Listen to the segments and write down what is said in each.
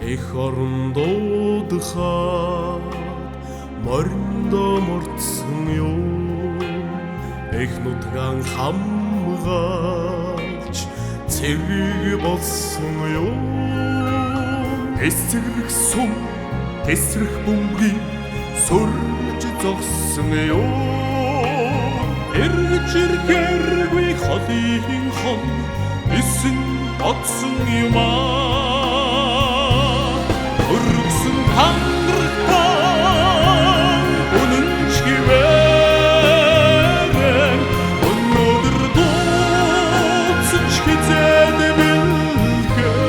Эх орондоо дхаад мориндоо мордсон юм. Эх нутгаан хамгаалж цэрэг болсон юм. Эсрэг сум тесрэх бөмбөгийг сурж зогсон юм. Эргэж ирэхэргүй холын хон эсэн бодсон юм аа. Өргсөн хангартай үнэнч хിവэрэн өнөөдөр дууцч хизээд бэлгээ.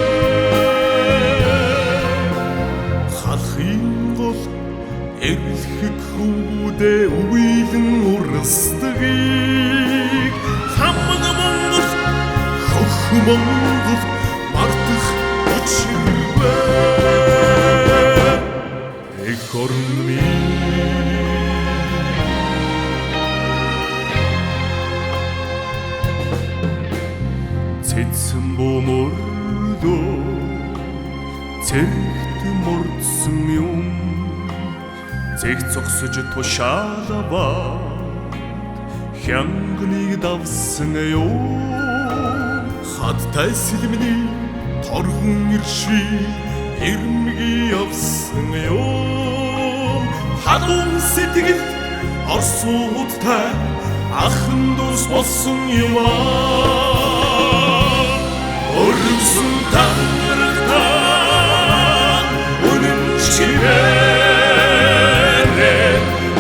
Халахын гол эрлэх хүүдээ үейлэн урсдгийг хамаг Монгол хөх Монгол мартах учиргүй. Эх орн минь цэцэн бомордоо цэгт мордсон юм. Цэг цогсож тушаалава хянгныг давсан юм. Хаттай сэлмний торгон ирши ирмги явсан юм. Хадун сэтгэл орсуудтай ахын дус болсон юм аа. Өргсөн тангарагтаа үнэнч хിവэрэн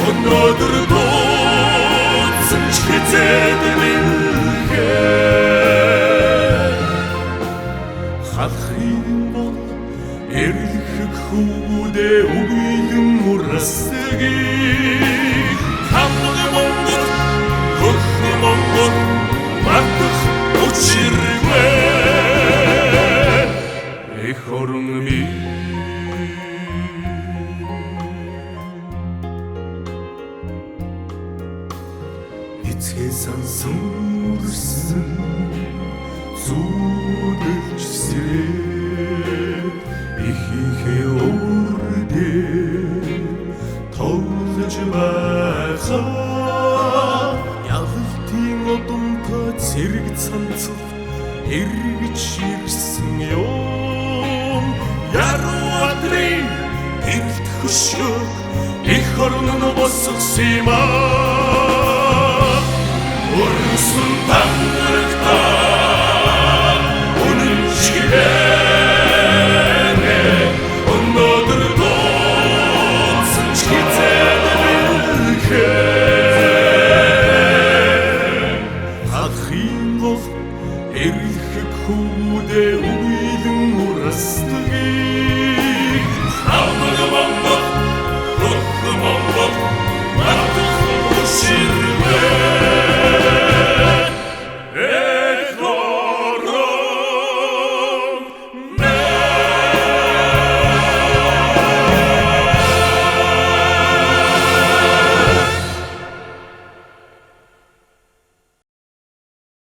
өнөөдөр дууцсан ч хизээд бэлгээ. Халахын бол эрлэх хүүдээ үейлэн урсдгийг хамаг Монгол хөх Монгол мартах учиргүй. Эх орн минь эцгээ сансан үрсэн зүудэлж сэрээд ихийнхээ өрдөө тоглож байхаа. Ялалтын одонтой цэрэг цанцал эргэж ирсэн юм. Яруу адрын эрэлт хөшөөг эх орн нь босгосон юм аа. Өргсөн тангарагтаа үнэнч хിവэрэн өнөөдөр дууцсан ч хизээд бэлгээ. Халахын гол эрлэх хүүдээ үейлэн урсдгийг хамаг Монгол